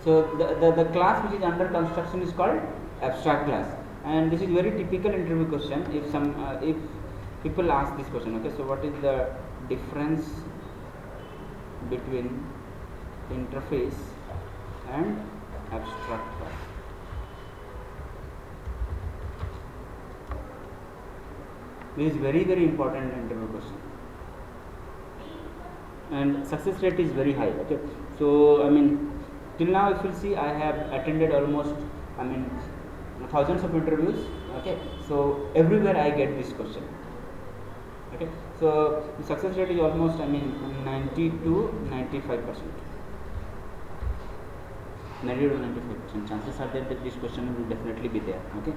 So the class which is under construction is called abstract class, and this is very typical interview question. If people ask this question, okay, so what is the difference between interface and abstract class? This is very important interview question, and success rate is very high. Okay, so I mean, till now if you see, I have attended almost, I mean, thousands of interviews. Okay, so everywhere I get this question. Okay, so the success rate is almost, I mean, 90 to 95%. 90 to 95%. Chances are there that this question will definitely be there. Okay.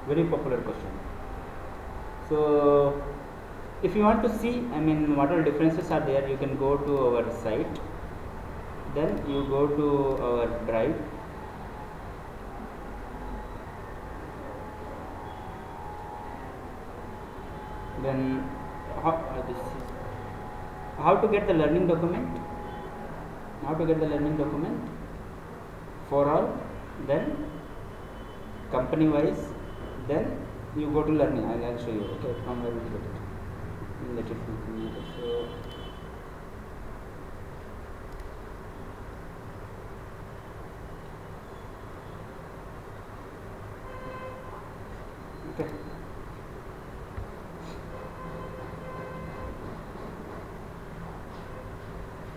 Very popular question. So if you want to see, I mean, what all differences are there, you can go to our site, then you go to our drive, then how to get the learning document, for all, then company wise, then you go to learning. I'll show you, okay, from where we get it. Let it be. So okay,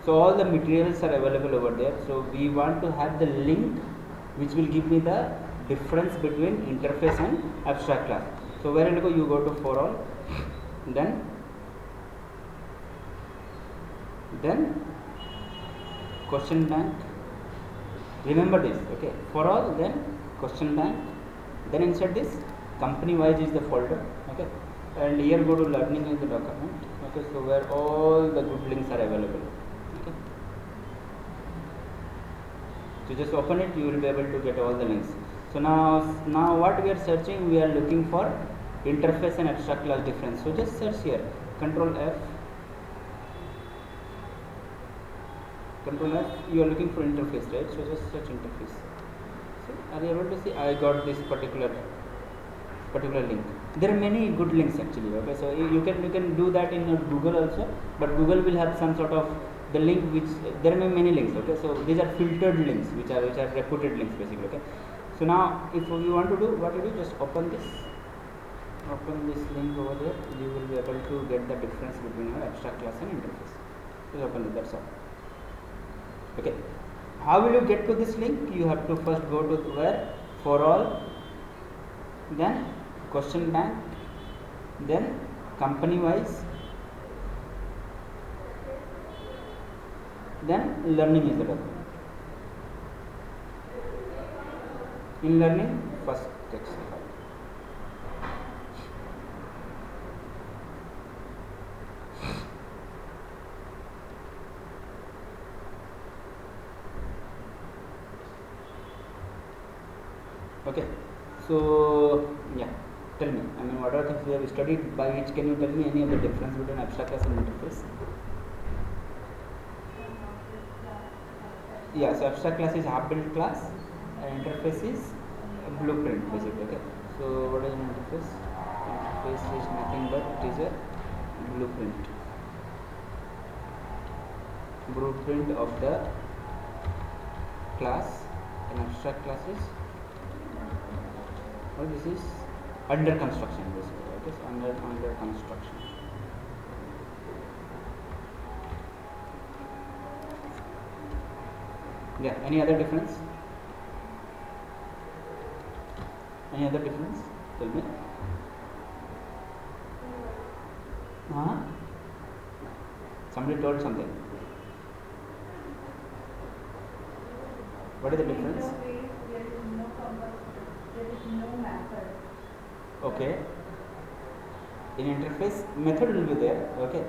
so all the materials are available over there. So we want to have the link which will give me the difference between interface and abstract class. So where will you go to for all, then question bank. Remember this, okay, for all, then question bank, then inside this company wise is the folder, okay, and here go to learning is the document, okay, so where all the good links are available, okay. So just open it, you will be able to get all the links. So now what we are searching, we are looking for interface and abstract class difference. So just search here, Control F, you are looking for interface, right? So just search interface. So are you able to see? I got this particular link. There are many good links actually. Okay, so you can do that in Google also, but Google will have some sort of the link which there are many links. Okay, so these are filtered links which are reputed links basically. Okay, so now if you want to do, what you do, just open this link over there. You will be able to get the difference between your abstract class and interface. Just open it. That's all. Okay, how will you get to this link? You have to first go to where, for all, then question bank, then company wise, then learning is the document. In learning, first text file. Okay, so yeah, tell me, I mean, what are things we have studied, by which can you tell me any of the difference between abstract class and interface? Yeah, so abstract class is half-built class and interface is a blueprint basically. Okay, so what is an interface? Interface is nothing but it is a blueprint of the class. An abstract class is, well, this is under construction basically. Okay, so under construction. Yeah, any other difference? Any other difference? Tell me. Somebody told something. What is the difference? There is no method. Okay. In interface, method will be there. Okay.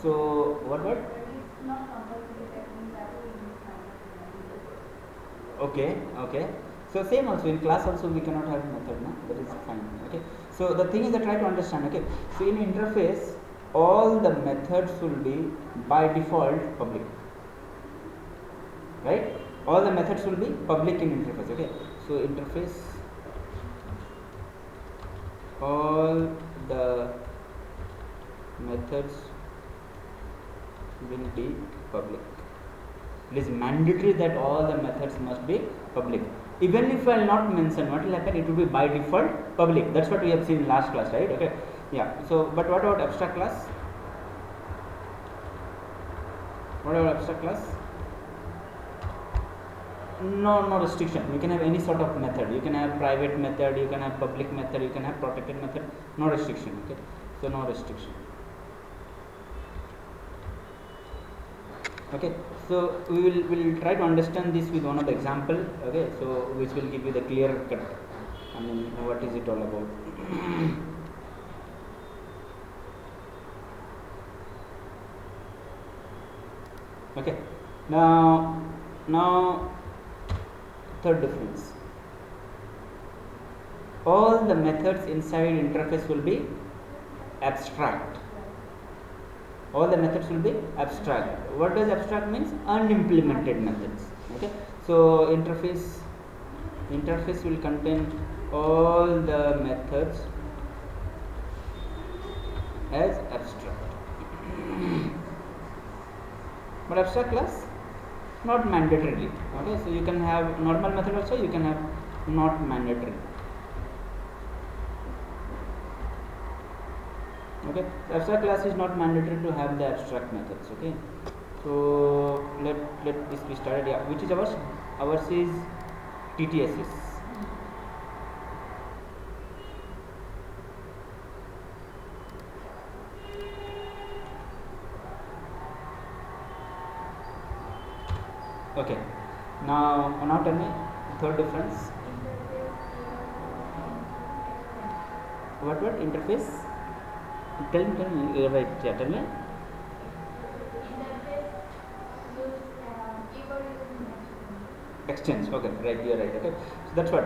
So what? It is not compulsory, that means that we use compulsory. Okay. So same also in class also we cannot have method, no? That is fine. Okay. So the thing is that try to understand. Okay. So in interface, all the methods will be by default public, right? All the methods will be public in interface. Okay. So interface, all the methods will be public. It is mandatory that all the methods must be public. Even if I will not mention, what will happen? It will be by default public. That's what we have seen in last class, right? Okay. Yeah. So, but what about abstract class? What about abstract class? No restriction. You can have any sort of method. You can have private method. You can have public method. You can have protected method. No restriction. Okay. So no restriction. Okay, so we will try to understand this with one of the example. Okay, so which will give you the clear cut. I mean, what is it all about? Okay, now third difference. All the methods inside interface will be abstract. All the methods will be abstract. What does abstract means? Unimplemented methods. Okay, so interface will contain all the methods as abstract. But abstract class not mandatorily. Okay, so you can have normal method also, you can have not mandatory. Okay, so abstract class is not mandatory to have the abstract methods. Okay, so let this be started. Yeah, which is ours? Ours is TTSS. Okay, now tell me third difference. What interface? Tell me, right? Yeah, tell me. Extends. Okay, right. You are right. Okay, so that's what.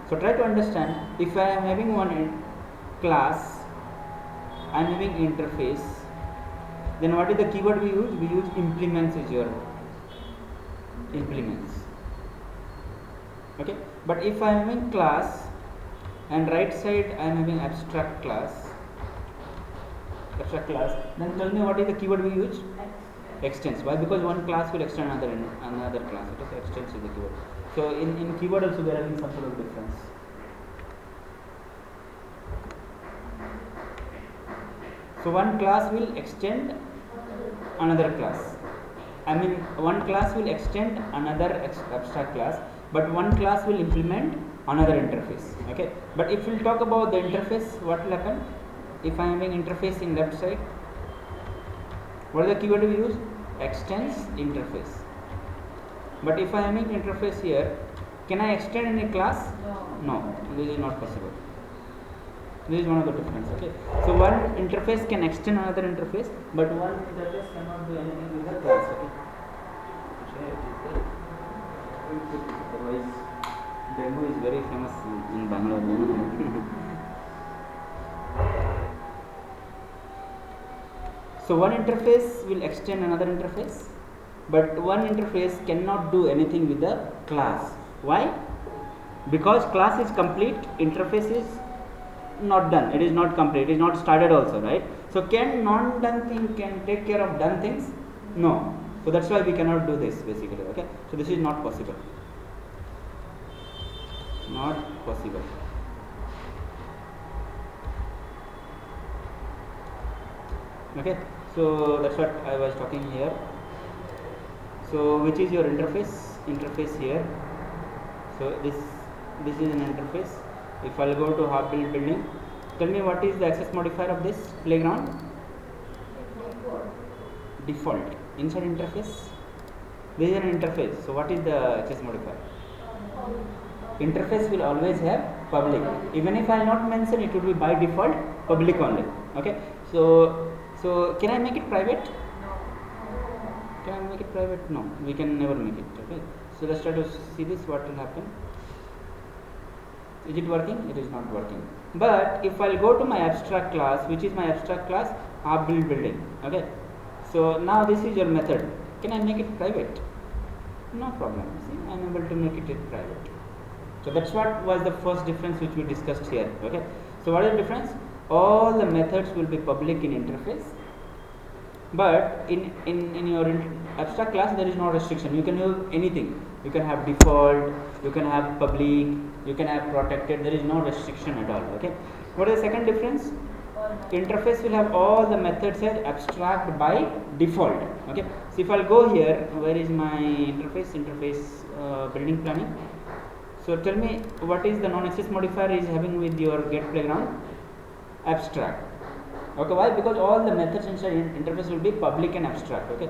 So try to understand. If I am having one class, I am having interface. Then what is the keyword we use? We use implements as your implements. Okay, but if I am having class and right side I am having abstract class, then tell me what is the keyword we use? Extends. Why? Because one class will extend another class. Okay, so extends is the keyword. So in keyword also there has been some sort of difference. So one class will extend another class. I mean, one class will extend another abstract class, but one class will implement another interface. Okay, but if we'll talk about the interface, what will happen? If I am having interface in left side, what is the keyword we use? Extends interface. But if I am having interface here, can I extend any class? No, this is not possible. This is one of the difference. Okay, so one interface can extend another interface, but one interface cannot do anything with the class. Okay, otherwise demo is very famous in Bangalore. So one interface will extend another interface, but one interface cannot do anything with the class. Why? Because class is complete, interface is not done. It is not complete. It is not started also, right? So can non-done thing can take care of done things? No. So that's why we cannot do this basically. Okay. So this is not possible. Not possible. Okay. So that's what I was talking here. So which is your interface? Interface here. So this is an interface. If I'll go to half-built building, tell me what is the access modifier of this playground? Default. Inside interface, this is an interface. So what is the access modifier? Interface will always have public. Even if I will not mention, it will be by default public only. Okay. So can I make it private? Can I make it private? No, we can never make it. Okay. So let's try to see this, what will happen. Is it working? It is not working. But if I'll go to my abstract class, which is my abstract class, build building. Okay. So now this is your method. Can I make it private? No problem. See, I am able to make it private. So that's what was the first difference which we discussed here. Okay. So what is the difference? All the methods will be public in interface, but in your abstract class there is no restriction. You can use anything. You can have default, you can have public, you can have protected. There is no restriction at all. Okay. What is the second difference? Interface will have all the methods as abstract by default. Okay. So if I'll go here, where is my interface building planning? So tell me, what is the non-access modifier is having with your get playground? Abstract. Okay, why? Because all the methods inside interface will be public and abstract. Okay,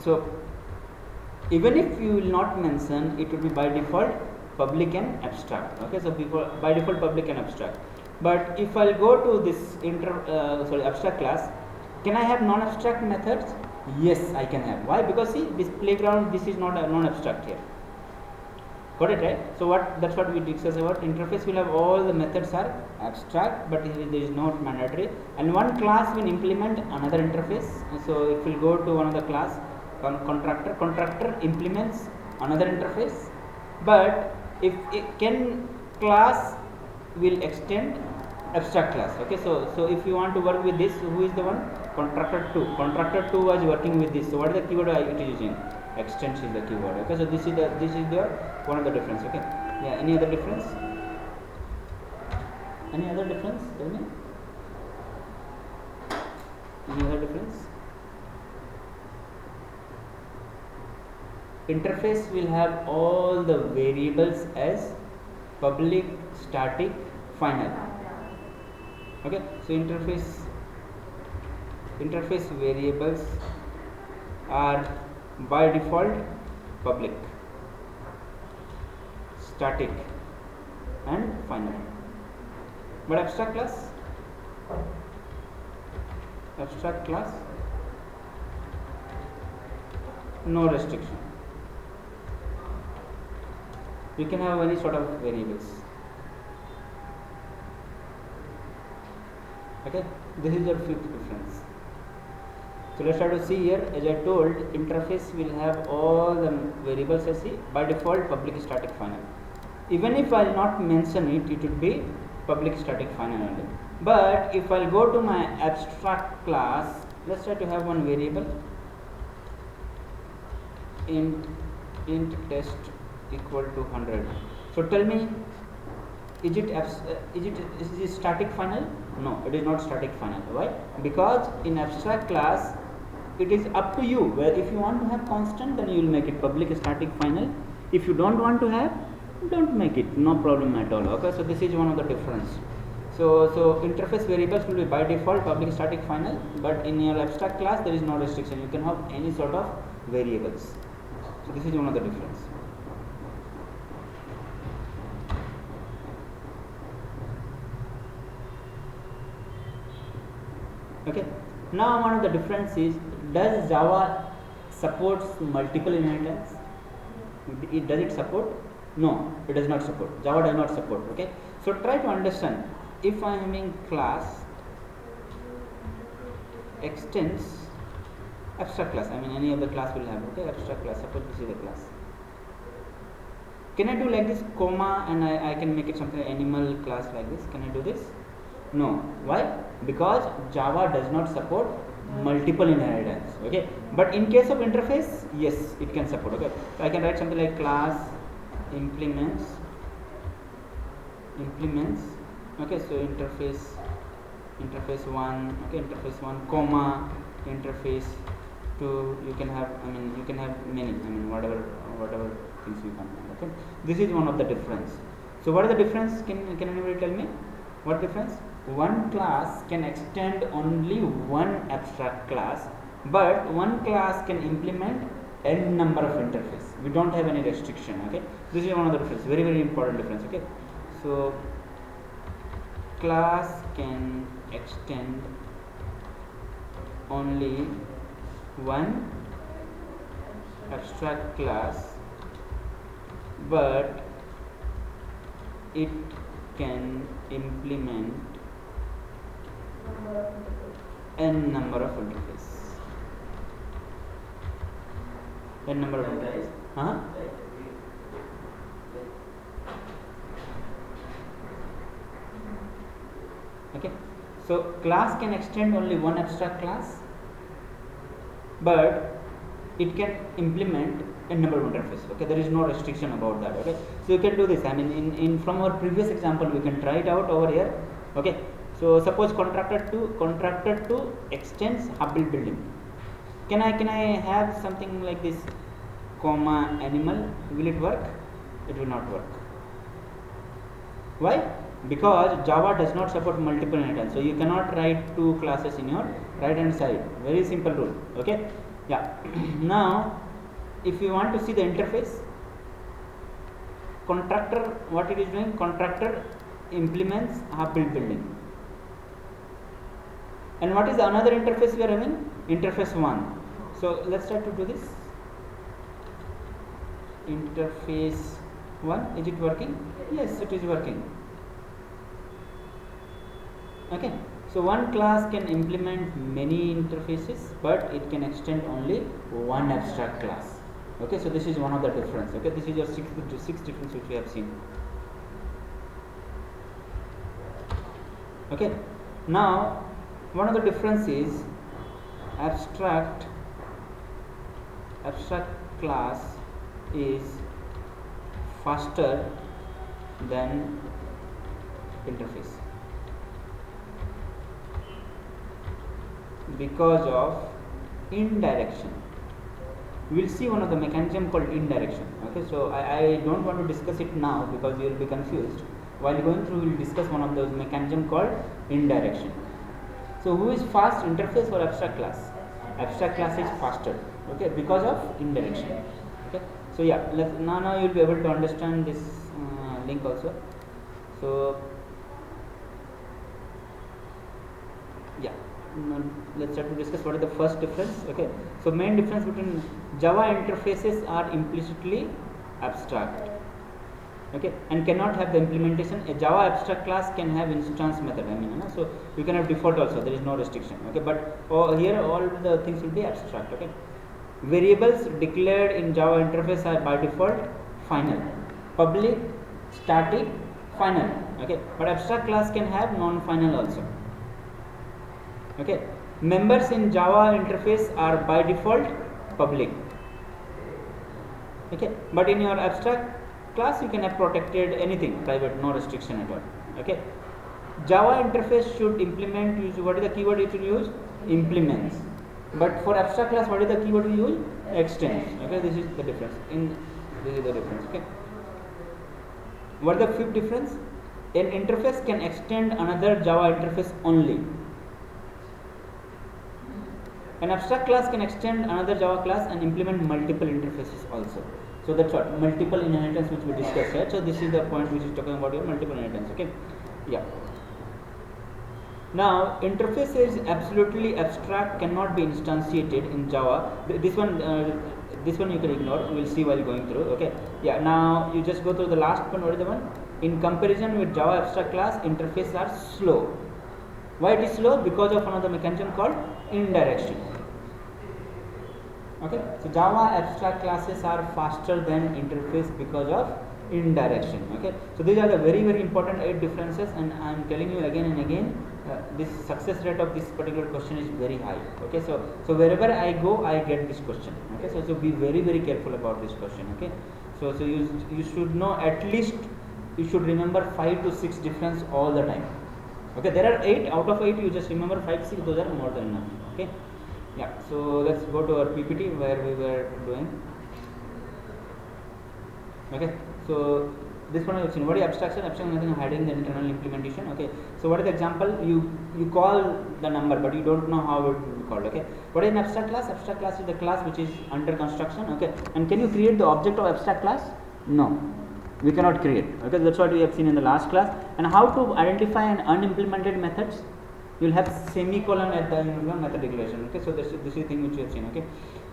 so even if you will not mention, it will be by default public and abstract. Okay, so by default public and abstract. But if I'll go to this abstract class, can I have non-abstract methods? Yes, I can have. Why? Because see, this playground, this is not a non-abstract here. Got it, right? So that's what we discussed about. Interface will have all the methods are abstract, but there is not mandatory. And one class will implement another interface. So if we go to one of the class, contractor implements another interface. But if class will extend abstract class. Okay, so if you want to work with this, who is the one? Contractor 2. Contractor 2 was working with this. So what is the keyword it is using? Extends is the keyword. Okay, so this is the one of the difference. Okay, yeah. Any other difference? Any other difference? Tell me. Any other difference? Interface will have all the variables as public, static, final. Okay, so interface variables are by default public, static and final. But abstract class no restriction. You can have any sort of variables. Okay, this is your fifth difference. So let's try to see here. As I told, interface will have all the variables as by default public, static, final. Even if I will not mention it, it would be public, static, final only. But if I'll go to my abstract class, let's try to have one variable int test equal to 100. So tell me, is it static final? No, it is not static final. Why? Because in abstract class, it is up to you. Where if you want to have constant, then you will make it public, static, final. If you don't want to have, don't make it. No problem at all. Okay, so this is one of the difference. So interface variables will be by default public, static, final. But in your abstract class, there is no restriction. You can have any sort of variables. So this is one of the difference. Okay. Now one of the difference is, does Java supports multiple inheritance? Does it support? No, it does not support. Java does not support. Okay. So try to understand. If I am having class extends abstract class, I mean any other class will have. Okay, abstract class. Suppose this is the class. Can I do like this comma and I can make it something animal class like this? Can I do this? No. Why? Because Java does not support multiple inheritance. Okay, but in case of interface, yes, it can support. Okay, so I can write something like class implements. Okay, so interface 1. Okay, interface 1 comma interface 2. You can have, I mean, you can have many. I mean, whatever things you can have. Okay, this is one of the difference. So what is the difference? Can anybody tell me what difference? One class can extend only one abstract class, but one class can implement n number of interface. We don't have any restriction. Okay, this is one of the difference. Very, very important difference. Okay, so class can extend only one abstract class, but it can implement n number of interface. N number of interface. Okay, so class can extend only one abstract class, but it can implement a number of interface. Okay, there is no restriction about that. Okay, so you can do this. I mean, in from our previous example, we can try it out over here. Okay, so suppose contractor to extends hub building. Can I have something like this, comma animal? Will it work? It will not work. Why? Because Java does not support multiple inheritance, so you cannot write two classes in your right hand side. Very simple rule. Okay, yeah. Now if you want to see the interface, contractor, what it is doing, contractor implements hub building. And what is the another interface we are having? Interface 1. So let's try to do this. Interface 1, is it working? Yes, it is working. Okay, so one class can implement many interfaces, but it can extend only one abstract class. Okay, so this is one of the difference. Okay, this is your sixth difference which we have seen. Okay, now one of the difference is abstract class is faster than interface because of indirection. We will see one of the mechanism called indirection. Okay, so I don't want to discuss it now because you will be confused. While going through, we will discuss one of those mechanism called indirection. So who is fast, interface or abstract class? Abstract class is faster. Okay, because of indirection. Okay, so yeah, now you will be able to understand this link also. So yeah, let's start to discuss what is the first difference. Okay, so main difference between Java interfaces are implicitly abstract. Okay, and cannot have the implementation. A Java abstract class can have instance method. I mean, so you can have default also. There is no restriction. Okay, but here all the things will be abstract. Okay, variables declared in Java interface are by default final, public, static, final. Okay, but abstract class can have non-final also. Okay, members in Java interface are by default public. Okay, but in your abstract class you can have protected anything, private, no restriction at all. Okay, Java interface should implement, use, what is the keyword you should use? Implements. But for abstract class, what is the keyword we use? Extends. Okay, this is the difference. Okay, what is the fifth difference? An interface can extend another Java interface only. An abstract class can extend another Java class and implement multiple interfaces also. So that's what multiple inheritance which we discussed here. So this is the point which is talking about your multiple inheritance. Okay, yeah. Now interface is absolutely abstract, cannot be instantiated in Java. This one you can ignore. We will see while going through. Okay, yeah. Now you just go through the last one. What is the one? In comparison with Java abstract class, interfaces are slow. Why it is slow? Because of another mechanism called indirection. Okay, so Java abstract classes are faster than interface because of indirection. Okay, so these are the very important 8 differences, and I am telling you again and again, this success rate of this particular question is very high. Okay, so wherever I go, I get this question. Okay, so be very careful about this question. Okay, so you should know, at least you should remember 5 to 6 difference all the time. Okay, there are 8 out of 8. You just remember 5, 6. Those are more than enough. Okay, yeah. So let's go to our PPT where we were doing. Okay, so this one I have seen. What is abstraction? Abstraction is nothing hiding the internal implementation. Okay, so what is the example? You call the number, but you don't know how it will be called. Okay, what is an abstract class? Abstract class is the class which is under construction. Okay, and can you create the object of abstract class? No, we cannot create. Okay, that's what we have seen in the last class. And how to identify an unimplemented methods? You will have semicolon at the end of method declaration. Okay, so this is the thing which you have seen. Okay,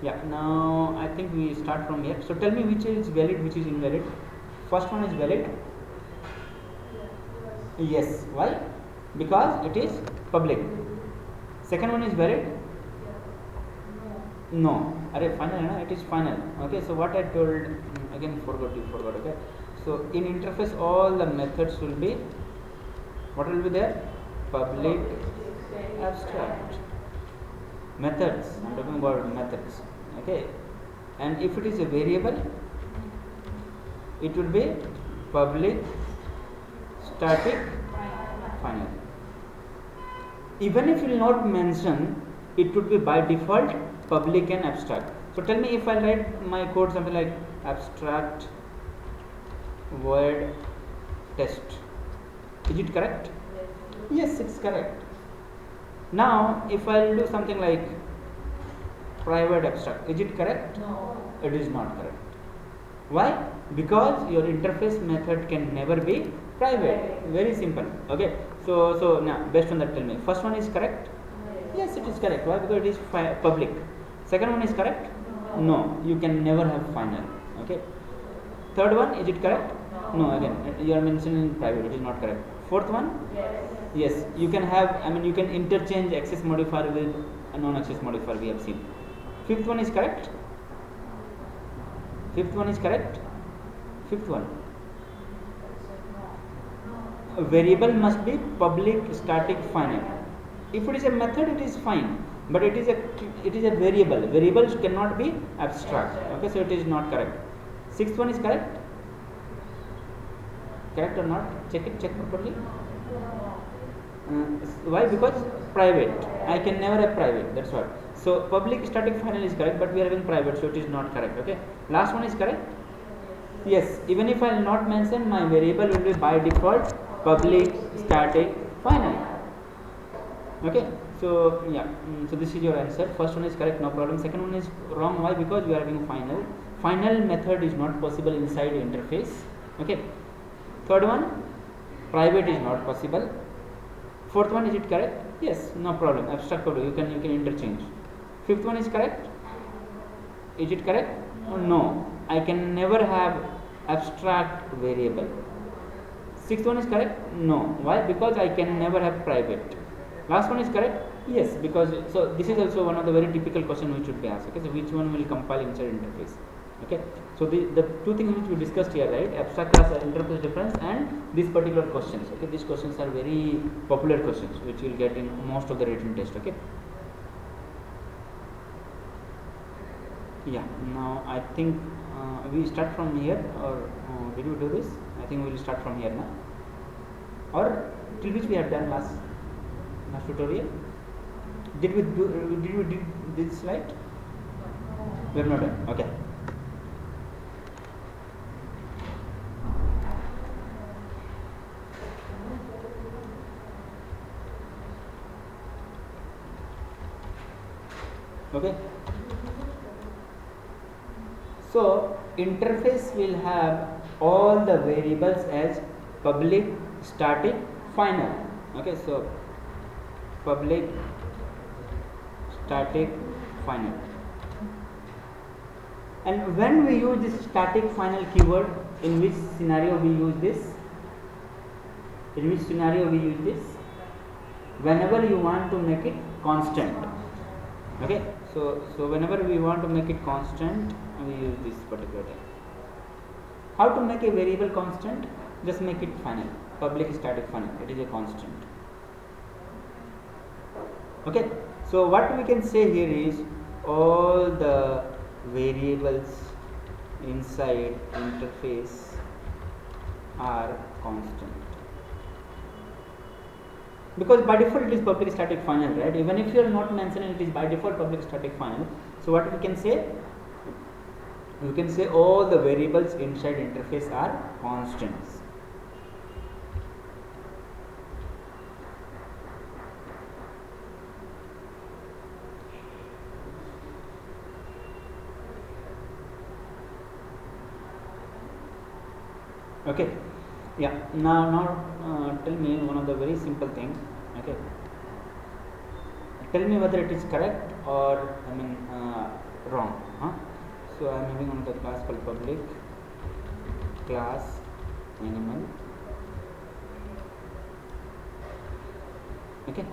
yeah. Now I think we start from here. So tell me which is valid, which is invalid. First one is valid. Yes. Why? Because it is public. Second one is valid. No. Array final, no? It is final. Okay. So what I told again forgot. You forgot. Okay. So in interface all the methods will be, what will be there? Public, abstract. Methods. I'm talking about methods. Okay. And if it is a variable, it will be public, static, final. Even if you will not mention, it would be by default public and abstract. So tell me, if I write my code something like abstract void test, is it correct? Yes, it's correct. Now if I will do something like private abstract, is it correct? No. It is not correct. Why? Because your interface method can never be private. Very simple. Okay. So now based on that, tell me, first one is correct? Yes, it is correct. Why? Because it is public. Second one is correct? No, you can never have final. Okay. Third one, is it correct? No, again you are mentioning private, it is not correct. Fourth one? Yes, you can have, you can interchange access modifier with a non-access modifier, we have seen. Fifth one is correct? Fifth one is correct? Fifth one. A variable must be public, static, final. If it is a method, it is fine, but it is a variable. Variables cannot be abstract. Okay, so it is not correct. Sixth one is correct? Correct or not? Check it, check properly. Why? Because private. I can never have private. That's what. So public, static, final is correct, but we are having private, so it is not correct. Okay. Last one is correct. Yes. Even if I will not mention, my variable will be by default public, static, final. Okay. So yeah. So this is your answer. First one is correct, no problem. Second one is wrong. Why? Because we are having final. Final method is not possible inside interface. Okay. Third one, private is not possible. Fourth one, is it correct? Yes, no problem. Abstract code, you can interchange. Fifth one is correct. Is it correct? No, I can never have abstract variable. Sixth one is correct? No. Why? Because I can never have private. Last one is correct? Yes, because so this is also one of the very typical question which should be asked. Okay, so which one will compile inside interface? Okay, so the two things which we discussed here, right? Abstract class interface difference and these particular questions. Okay, these questions are very popular questions which you will get in most of the written test. Okay. Yeah. Now I think we start from here, or did we do this? I think we will start from here now. Or till which we had done last tutorial. Did we do this slide? We have not done. Okay. Okay. So interface will have all the variables as public, static, final. Okay, so public, static, final. And when we use this static final keyword, in which scenario we use this? In which scenario we use this? Whenever you want to make it constant. Okay, so whenever we want to make it constant, we use this particular type. How to make a variable constant? Just make it final. Public, static, final. It is a constant. Okay, so what we can say here is all the variables inside interface are constant, because by default it is public, static, final, right? Even if you are not mentioning, it is by default public, static, final. So what we can say? We can say all the variables inside interface are constants. Okay. Yeah. Now tell me one of the very simple thing. Okay. Tell me whether it is correct or wrong. So I am having on the class called public, class animal. Okay,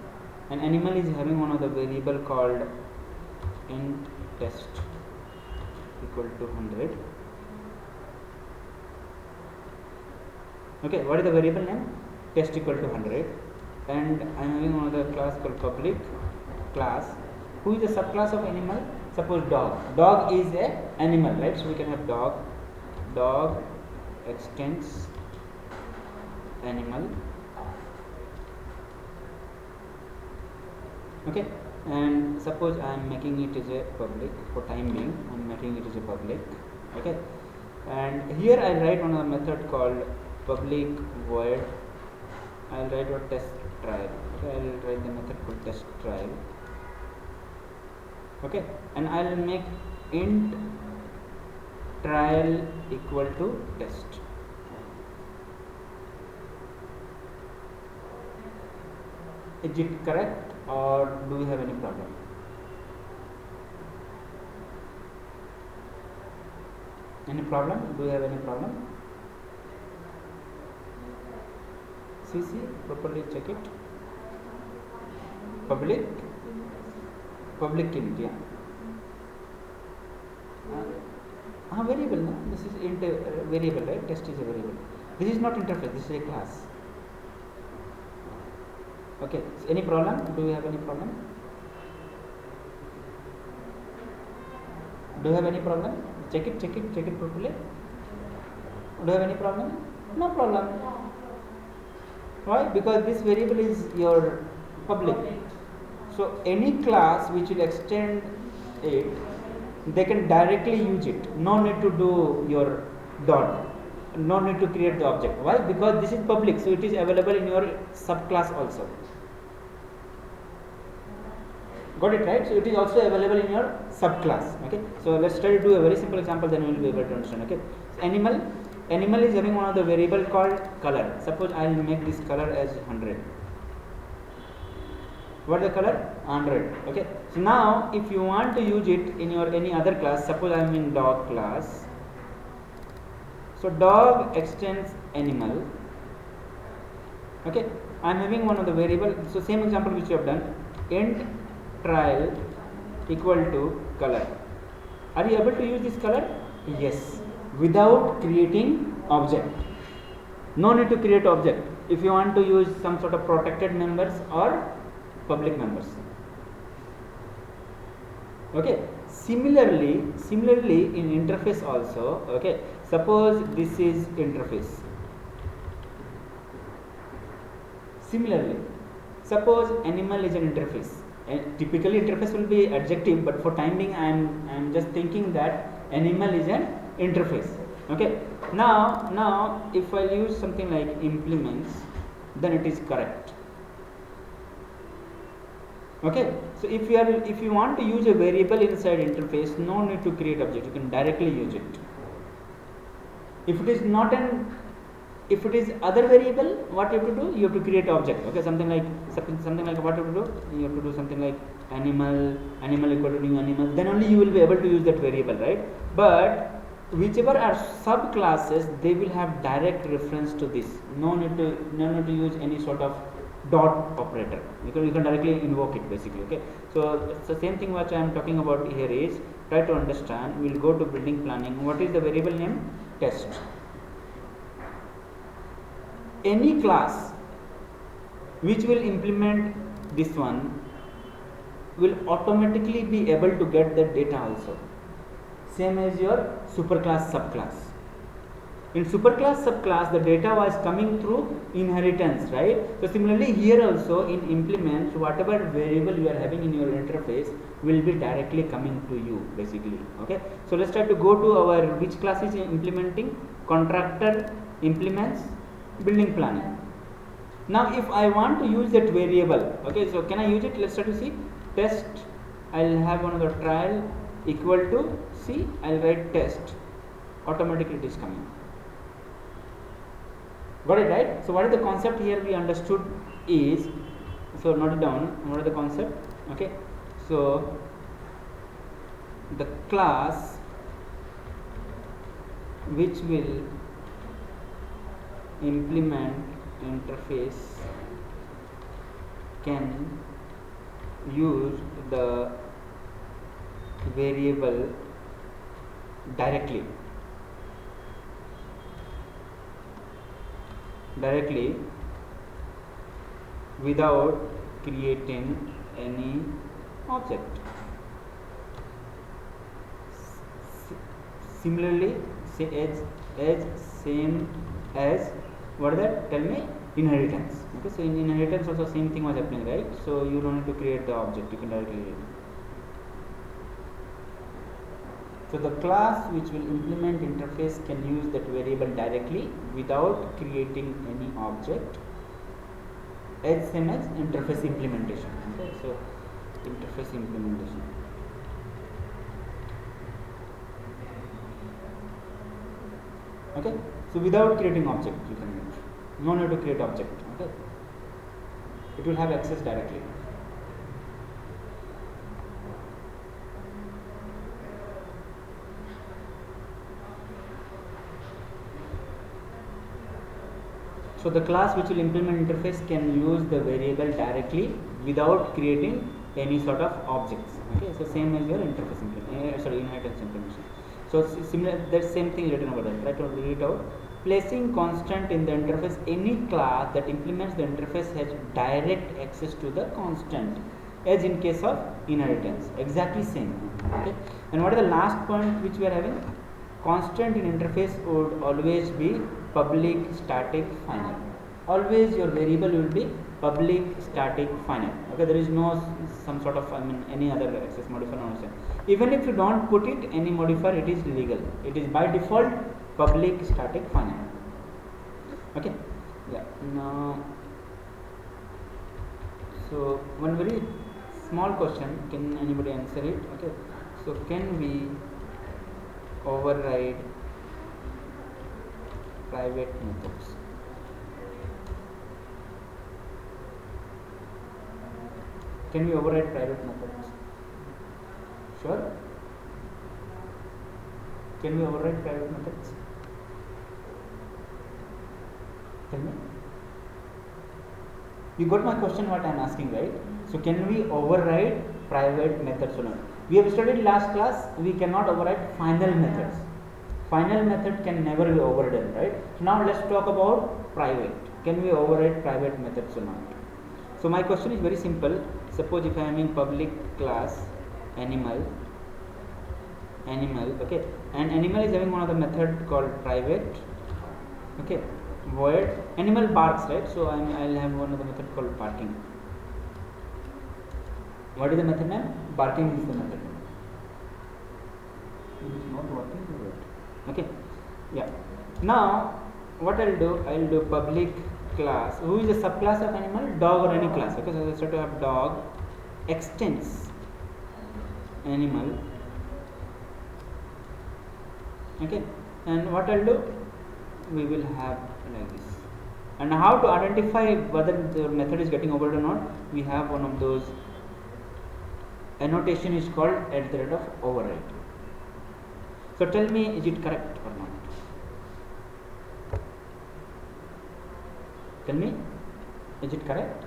an animal is having one of the variable called int test equal to 100. Okay, what is the variable name? Test equal to 100, and I am having one of the class called public class. Who is the subclass of animal? Suppose dog. Dog is a animal, right? So we can have dog. Dog extends animal. Okay, and suppose I am making it as a public for time being. I am making it as a public. Okay, and here I write one of the method called public void. I will write what test trial. Okay, I will write the method called test trial. Okay, and I will make int trial equal to test. Is it correct, or do we have any problem? Any problem? Do we have any problem? See, properly check it. Public int, yeah. Variable, no? This is int variable, right? Test is a variable. This is not interface, this is a class. Okay, so any problem? Do you have any problem? Do you have any problem? Check it properly. Do you have any problem? No problem. Why? Because this variable is your public. So any class which will extend it, they can directly use it. No need to do your dot. No need to create the object. Why? Because this is public, so it is available in your subclass also. Got it, right? So it is also available in your subclass. Okay. So let's try to do a very simple example, then we will be able to understand. Okay. So animal is having one of the variable called color. Suppose I will make this color as 100. What is the color? 100. Okay. So now if you want to use it in your any other class, suppose I am in dog class. So dog extends animal. Okay. I am having one of the variable. So same example which you have done. Int trial equal to color. Are you able to use this color? Yes. Without creating object. No need to create object. If you want to use some sort of protected members or public members. Okay. Similarly in interface also. Okay. Suppose this is interface. Similarly, suppose animal is an interface. Typically interface will be adjective, but for time being I am just thinking that animal is an interface. Okay. Now if I use something like implements, then it is correct. Okay. So if you want to use a variable inside interface, no need to create object. You can directly use it. If it is other variable, what you have to do? You have to create object. Okay, something like what you have to do? You have to do something like animal equal to new animal. Then only you will be able to use that variable, right? But whichever are subclasses, they will have direct reference to this. No need to use any sort of dot operator. You can directly invoke it basically. Okay. So it's the same thing which I am talking about here is try to understand. We will go to building planning. What is the variable name? Test. Any class which will implement this one will automatically be able to get the data also. Same as your superclass subclass. In superclass subclass, the data was coming through inheritance, right? So similarly here also in implements, whatever variable you are having in your interface will be directly coming to you basically. Okay. So let's try to go to our which class is implementing contractor implements building planning. Now if I want to use that variable, okay, so can I use it? Let's try to see. Test, I will have one of the trial equal to see, I will write test, automatically it is coming. Got it, right? So what is the concept here we understood is, so note it down, what is the concept? Okay, so the class which will implement interface can use the variable directly without creating any object. Similarly, as same as what is that? Tell me, inheritance. Okay, so in inheritance also same thing was happening, right? So you don't need to create the object; you can directly create it. So the class which will implement interface can use that variable directly without creating any object, as same as interface implementation. Okay, so interface implementation. Okay, so without creating object you can use. No need to create object. Okay, it will have access directly. So the class which will implement interface can use the variable directly without creating any sort of objects. Okay, so same as your interface inheritance implementation. So similar, that same thing written over there. Try to read it out. Placing constant in the interface, any class that implements the interface has direct access to the constant, as in case of inheritance. Exactly same. Okay, and what is the last point which we are having? Constant in interface would always be public static final. Always your variable will be public static final. Okay, there is no some sort of any other access modifier or something. Even if you don't put it any modifier, it is legal. It is by default public static final. Okay, yeah. Now, so one very small question, can anybody answer it? Okay, so can we override private methods? Can we override private methods? Sure. Can we override private methods? Tell me. You got my question what I am asking, right? So can we override private methods or not? We have studied last class, we cannot override final methods. Final method can never be overridden, right? So now let's talk about private. Can we override private methods or not? So my question is very simple. Suppose if I am in public class animal, okay, and animal is having one of the method called private, okay, void animal barks, right? So I'll have one of the method called barking. What is the method name? Barking is the method. It is not working. Okay, yeah. Now what I'll do public class. Who is a subclass of animal? Dog or any class. Okay, so I start to have dog extends animal. Okay, and what I'll do, we will have like this. And how to identify whether the method is getting overridden or not? We have one of those annotation is called @ of override. So tell me, is it correct or not? Tell me, is it correct?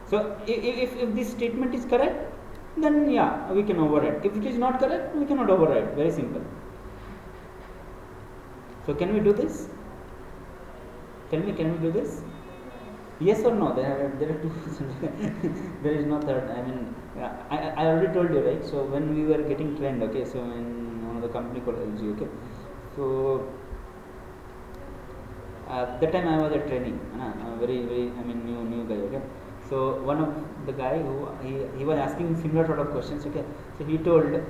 So if this statement is correct, then yeah, we can override. If it is not correct, we cannot override. Very simple. So can we do this? Tell me, can we do this? Yes or no? There are two. There is no third. I mean, I already told you, right? So when we were getting trained, okay, so in one of the company called LG, okay, so that time I was a trainee, very new guy, okay. So one of the guy who he was asking similar sort of questions, okay. So he told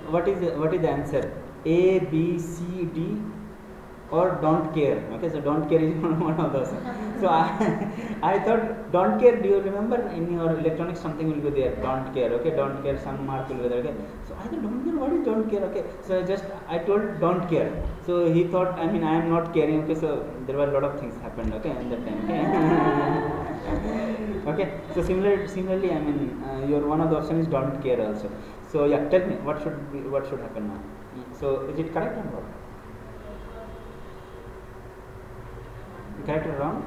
what is the answer? A, B, C, D, or don't care. Okay, so don't care is one of those. So I thought don't care. Do you remember in your electronics something will be there? Don't care. Okay, don't care. Some mark will be there. Okay. So I thought don't care. What is don't care? Okay. So I told don't care. So he thought I am not caring. Okay. So there were a lot of things happened. Okay, at that time. Okay. Okay. So similarly, your one of the options is don't care also. So yeah, tell me what should happen now. So is it correct or not? character wrong.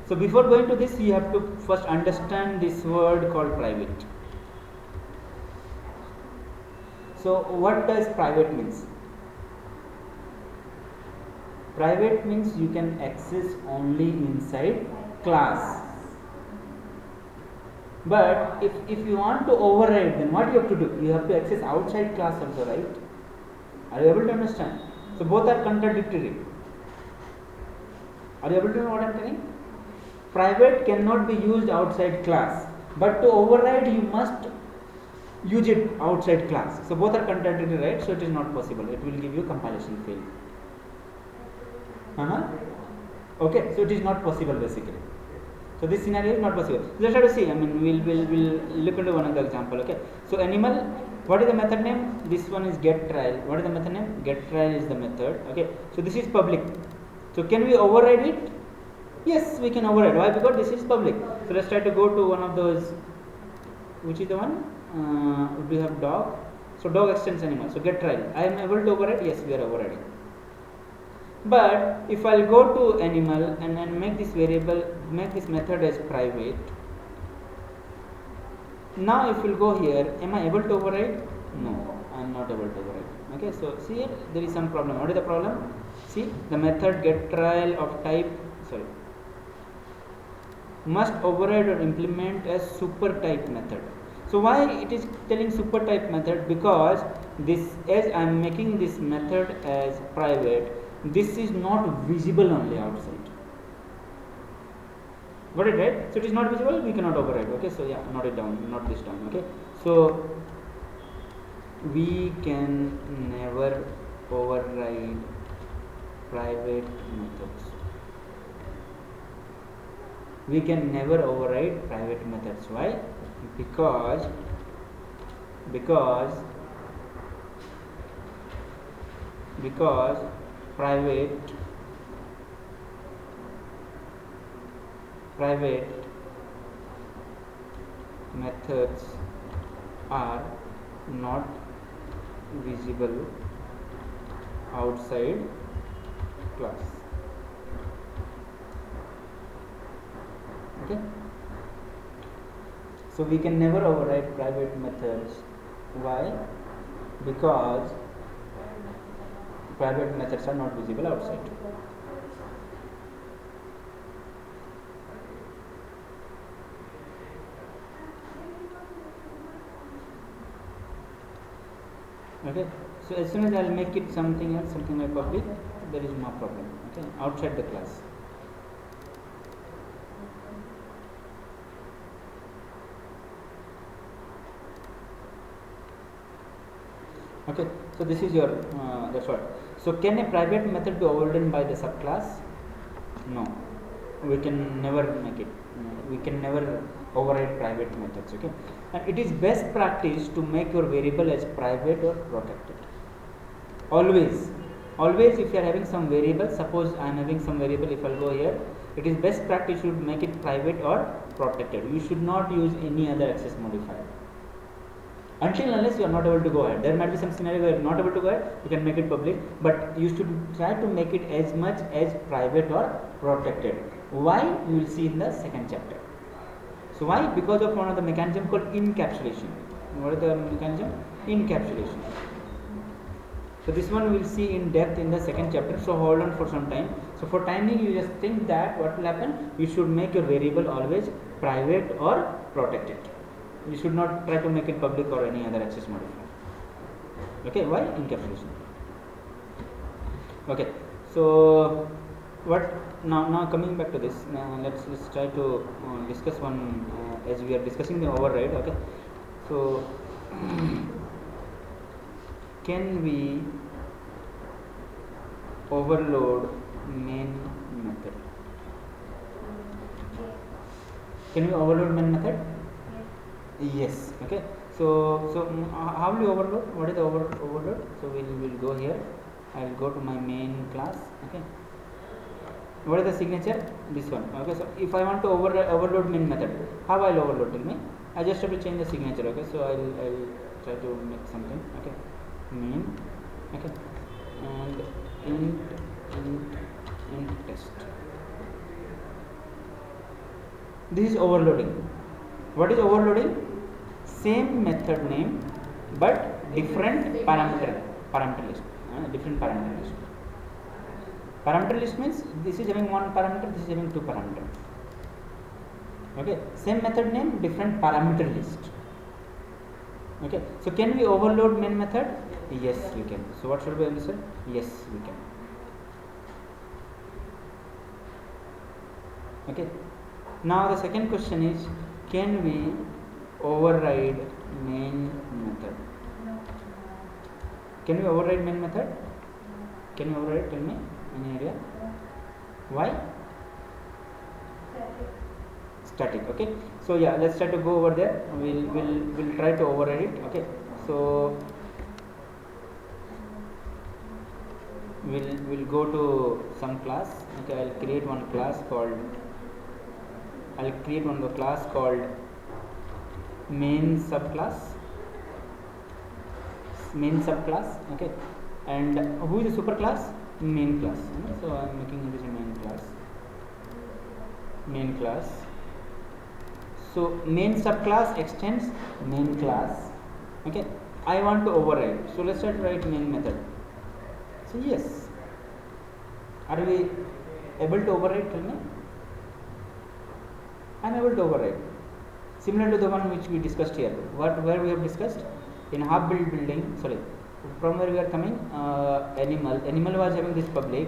So before going to this, you have to first understand this word called private. So what does private means? Private means you can access only inside class. But if you want to override, then what you have to do? You have to access outside class also, right? Are you able to understand? So both are contradictory. Are you able to know what I am telling? Private cannot be used outside class, but to override you must use it outside class. So both are contradictory, right? So it is not possible. It will give you compilation fail. Okay, so it is not possible basically. So this scenario is not possible. Let's try to see. I mean, we'll look into one other example. Okay. So animal. What is the method name? This one is get trial. What is the method name? Get trial is the method. Okay. So this is public. So can we override it? Yes, we can override. Why? Because this is public. So let's try to go to one of those. Which is the one? We have dog. So dog extends animal. So get trial. I am able to override. Yes, we are overriding. But if I will go to animal and then make this variable, make this method as private. Now if we will go here, am I able to override? No, I am not able to override. Okay, so see here there is some problem. What is the problem? See, the method get trial of type must override or implement as super type method. So why it is telling super type method? Because this, as I am making this method as private, this is not visible only outside. Got it, right? So it is not visible, we cannot override. Okay, so yeah, note it down, not this down. Okay, so we can never override private methods. We can never override private methods. Why? Because private methods are not visible outside class. Okay, so we can never override private methods. Why? Because private methods are not visible outside. Okay, so as soon as I will make it something else, something like public, there is no problem. Okay, outside the class. Okay, so this is your that's what. So can a private method be overridden by the subclass? No, we can never make it. We can never override private methods. Okay, and it is best practice to make your variable as private or protected. Always if you are having some variable, suppose I am having some variable, if I will go here, it is best practice to make it private or protected. You should not use any other access modifier until unless you are not able to go ahead. There might be some scenario where you are not able to go ahead, you can make it public, but you should try to make it as much as private or protected. Why? You will see in the second chapter. So why? Because of one of the mechanism called encapsulation. What is the mechanism? Encapsulation. So this one we will see in depth in the second chapter. So hold on for some time. So for timing, you just think that what will happen? You should make your variable always private or protected. You should not try to make it public or any other access modifier. Okay, why? Encapsulation. Okay, so what now coming back to this, let's try to discuss one as we are discussing the override. Okay, so can we overload main method? Can we overload main method? Yes. Okay, so how will you overload? What is the overload? So we'll go here. I will go to my main class. Okay, what is the signature? This one. Okay, so if I want to overload main method, how I'll overload? Tell me. I just have to change the signature. Okay, so I'll try to make something. Okay, main. Okay, and int test. This is overloading. What is overloading? Same method name but different parameter list. Different parameter list. Parameter list means this is having one parameter, this is having two parameter. Okay, same method name, different parameter list. Okay, so can we overload main method? Yes, we can. So what should be answer? Yes, we can. Okay, now the second question is, can we override main method? Can we override main method? Can we override? Tell me. Any idea? Why? Static. Okay, so yeah, let's try to go over there. We'll try to override it. Okay, so we'll go to some class. Okay, I'll create one class called main subclass. Okay, and who is the superclass? Main class. So I am making it as a main class. So main subclass extends main class. Okay, I want to override. So let's start write main method. So yes, are we able to override? Tell me. I am able to override. Similar to the one which we discussed here. Where we have discussed in half built building. Sorry, from where we are coming. Animal was having this public.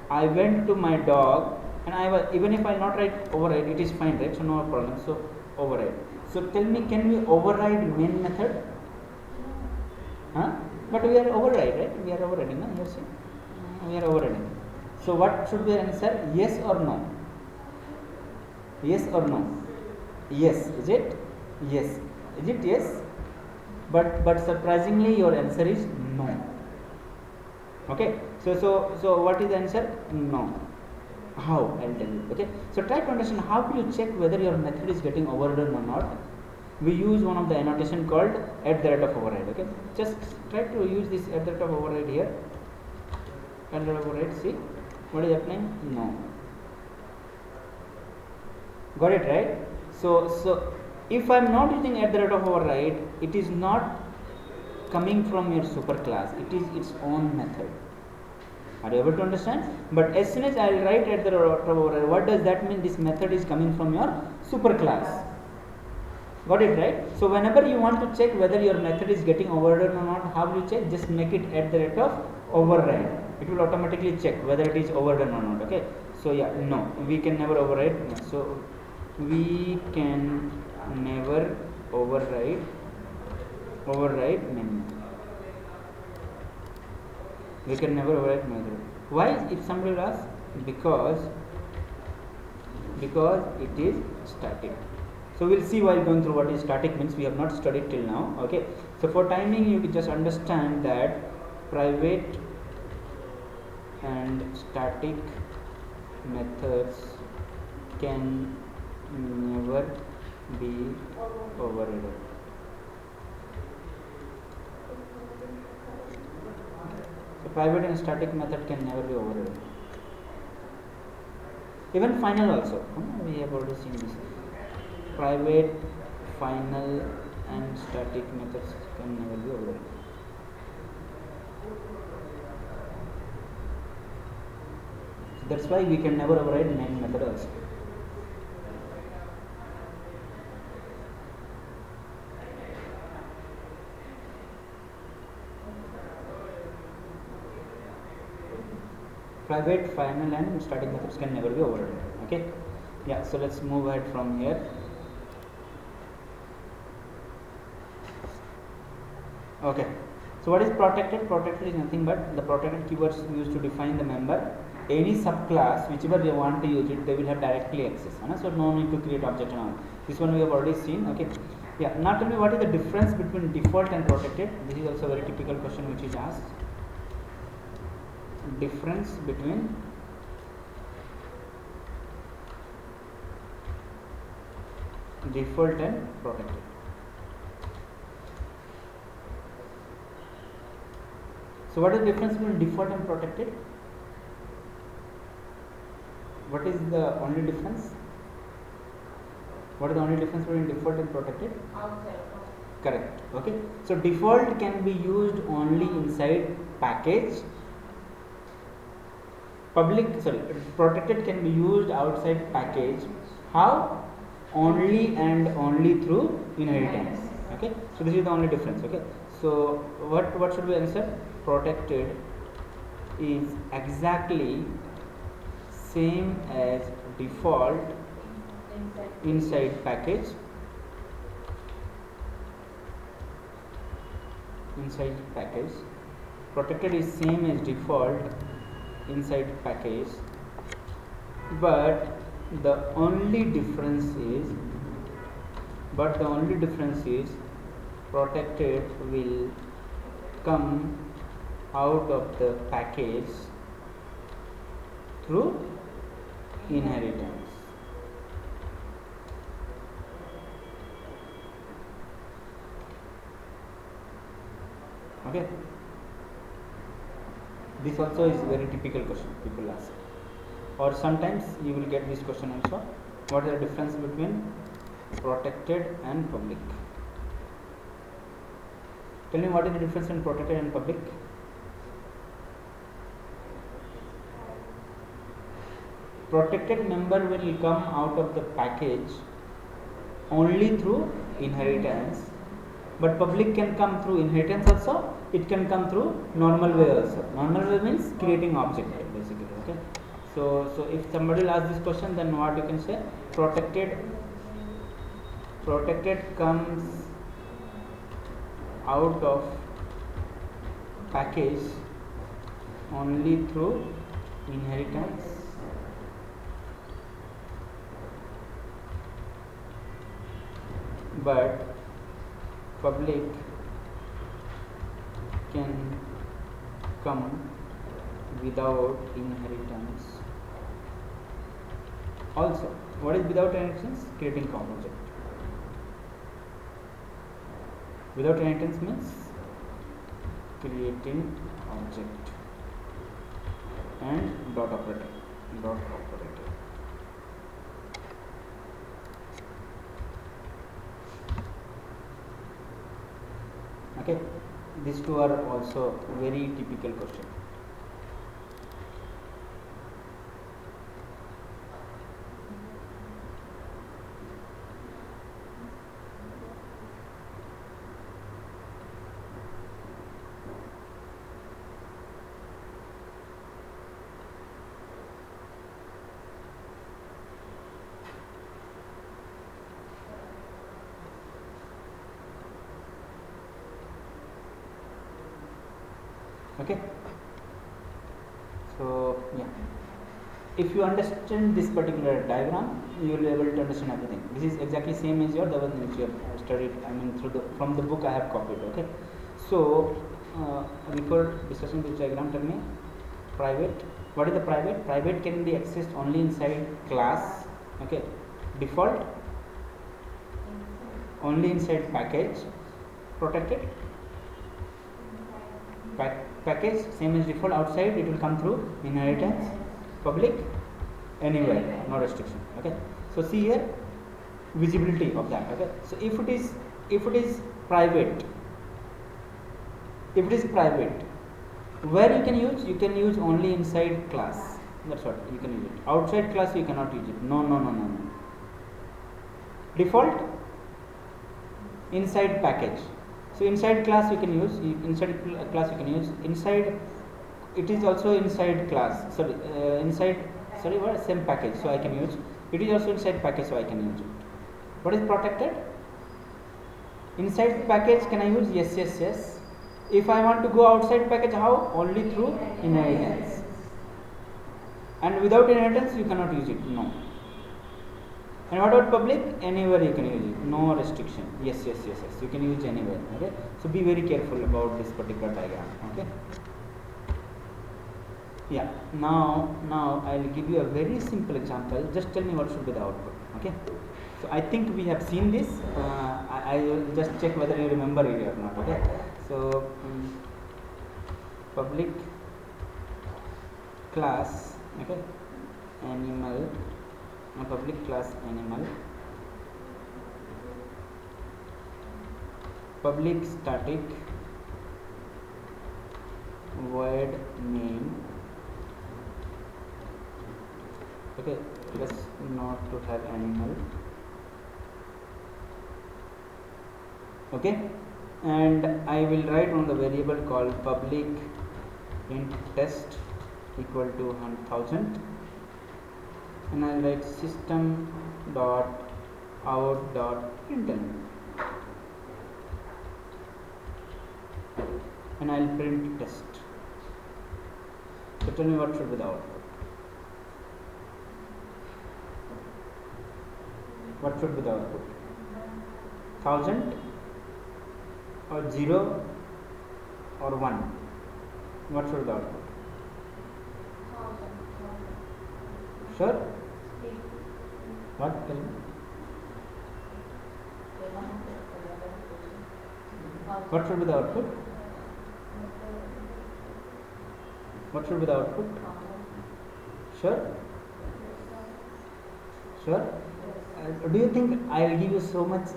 I went to my dog, and I was, even if I not write override, it is fine, right? So no problem. So override. So tell me, can we override main method? But we are override, right? We are overriding. No? Yes, we are overriding. So what should be the answer? Yes or no? Yes or no? Yes. Is it? Yes. Is it yes? But surprisingly, your answer is no. Okay. So what is the answer? No. How? I'll tell you. Okay. So try to understand how do you check whether your method is getting overridden or not. We use one of the annotation called @override. Okay. Just try to use this @override here. @override. See what is happening? No. Got it, right? So if I am not using @override, it is not coming from your superclass. It is its own method. Are you able to understand? But as soon as I will write @override, what does that mean? This method is coming from your superclass. Got it, right? So whenever you want to check whether your method is getting overridden or not, how will you check? Just make it @override. It will automatically check whether it is overridden or not. Okay. So yeah, no, we can never override. So we can never override main method. We can never override method. Why? If somebody will ask, because it is static. So we'll see while going through what is static means. We have not studied till now. Okay. So for timing, you can just understand that private and static methods can never be overridden. So private and static method can never be overridden. Even final also. We have already seen this. Private, final and static methods can never be overridden. So that's why we can never override main method also. Private, final and static methods can never be overridden. Okay. Yeah, so let's move ahead from here. Okay. So what is protected? Protected is nothing but the protected keywords used to define the member. Any subclass, whichever they want to use it, they will have directly access. So no need to create object and all. This one we have already seen. Okay. Yeah. Now tell me what is the difference between default and protected? This is also a very typical question which is asked. Difference between default and protected. So what is the difference between default and protected? What is the only difference? What is the only difference between default and protected? Outside. Correct. Okay. So default can be used only inside package. Protected can be used outside package. How? Only and only through inheritance. Okay. So this is the only difference. Okay. So what should we answer? Protected is exactly same as default inside package. Inside package. Protected is same as default inside package, but the only difference is protected will come out of the package through inheritance. Okay. This also is very typical question people ask, or sometimes you will get this question also. What is the difference between protected and public? Tell me, what is the difference in protected and public? Protected member will come out of the package only through inheritance, but public can come through inheritance also. It can come through normal way also. Normal way means creating object basically. Okay. So if somebody will ask this question, then what you can say? Protected comes out of package only through inheritance, but public can come without inheritance also. What is without inheritance? Creating object. Without inheritance means creating object and dot operator. Okay, these two are also very typical question. Okay, so yeah, if you understand this particular diagram, you will be able to understand everything. This is exactly same as the one which you have studied, from the book I have copied. Okay, so before discussing this diagram, tell me, private, what is the private? Private can be accessed only inside class. Okay, default only inside package. Protected package same as default, outside it will come through inheritance. Public anywhere, no restriction. Okay, so see here visibility of that. Okay, so if it is private, where you can use only inside class. That's what you can use it. Outside class you cannot use it. No. Default inside package. So inside class you can use, inside it is also inside class. Same package, so I can use it. Is also inside package, so I can use it. What is protected? Inside package can I use? Yes. If I want to go outside package, how? Only through inheritance. And without inheritance you cannot use it. No. And what about public? Anywhere you can use it, no restriction. Yes. You can use anywhere. Okay. So be very careful about this particular diagram. Okay. Yeah. Now I will give you a very simple example. Just tell me what should be the output. Okay. So I think we have seen this. I will just check whether you remember it or not. Okay. So public class. Okay. Animal. Public class animal public static void main. Okay, let's not to have animal. Okay, and I will write on the variable called public int test equal to 1000, and I'll write system dot out dot println, and I'll print test. So tell me what should be the output. What should be the output? 1000 or 0 or 1? What should be the output? Sure? What? Tell me. What should be the output? What should be the output? Sure? Sure? Do you think I will give you so much,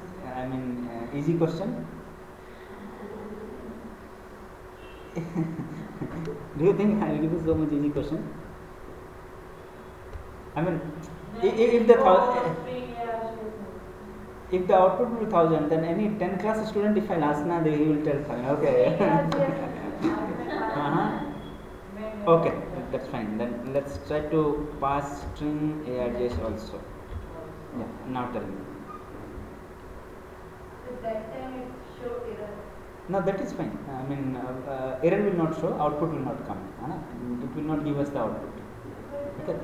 easy question? Do you think I will give you so much easy question? I mean, if the output will be 1000, then any 10 class student, if I ask now, he will tell fine. Okay. Okay, that's fine. Then let's try to pass string args also. Yeah, now tell me. That time it showed error. No, that is fine. Error will not show, output will not come. It will not give us the output. Okay.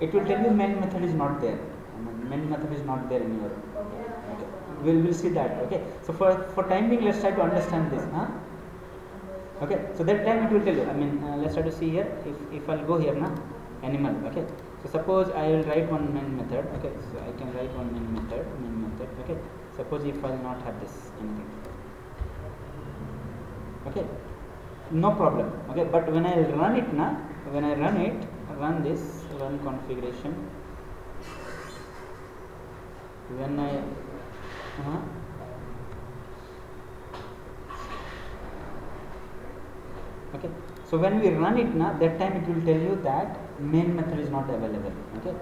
It will tell you main method is not there. Main method is not there in your. Okay. We'll see that. Okay. So for time being, let's try to understand this. Okay. So that time it will tell you. Let's try to see here. If I'll go here now, animal. Okay. So suppose I will write one main method. Okay. So I can write one main method. Okay. Suppose if I'll not have this anything. Okay. No problem. Okay. But when I run it now, run this, run configuration. When I okay, so when we run it now, that time it will tell you that main method is not available. Okay,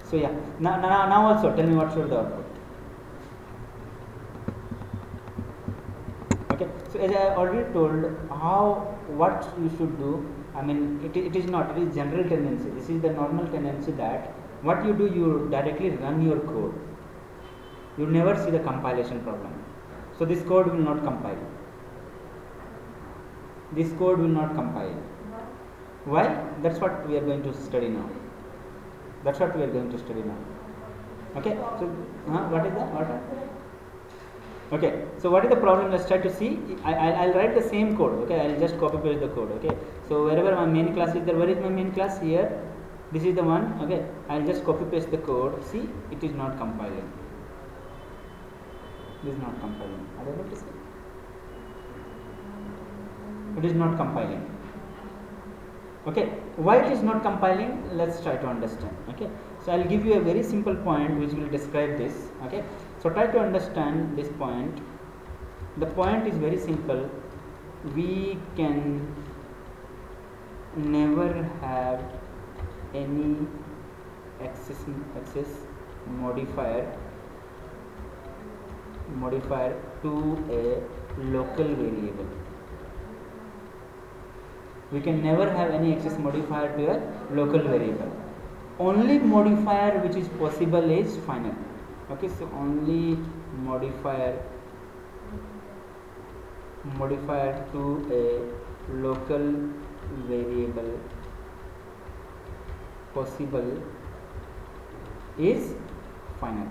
so yeah, now also tell me what should the output. Okay, so as I already told, what you should do. It is general tendency. This is the normal tendency that what you do, you directly run your code. You never see the compilation problem. So this code will not compile. Why? That's what we are going to study now. Okay. So what is that? Okay. So what is the problem? Let's try to see. I'll write the same code. Okay. I'll just copy paste the code. Okay. So wherever my main class is there, where is my main class? Here. This is the one. Okay. I'll just copy paste the code. See, it is not compiling. It is not compiling. Are you able to see? It is not compiling. Okay, why it is not compiling? Let's try to understand. Okay, so I'll give you a very simple point which will describe this. Okay, so try to understand this point. The point is very simple. We can never have any access modifier to a local variable. We can never have any access modifier to a local variable. Only modifier which is possible is final. Okay, so only modifier to a local variable possible is final.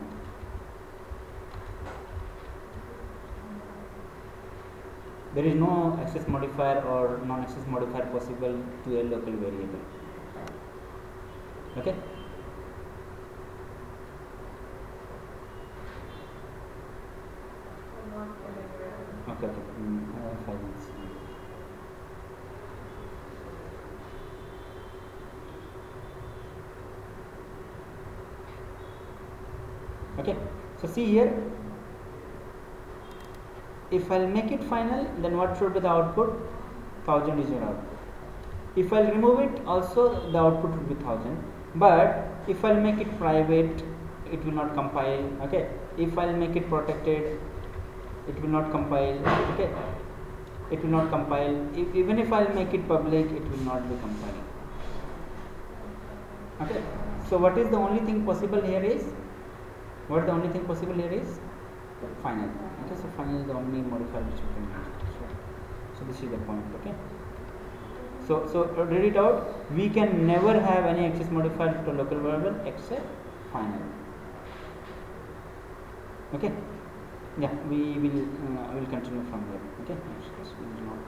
There is no access modifier or non-access modifier possible to a local variable. Okay. Okay. 5 minutes. Okay. So see here. if I'll make it final, then what should be the output? 1000 is your output. If I'll remove it, also the output will be 1000. But if I'll make it private, it will not compile. Okay. If I'll make it protected, it will not compile. Okay. It will not compile. Even if I'll make it public, it will not be compiling. Okay. So what is the only thing possible here is? What the only thing possible here is? Final. Okay. So final is the only modifier which you can use. So this is the point. Okay. So read it out. We can never have any access modifier to local variable except final. Okay. Yeah, we will continue from there. Okay. Next, we will not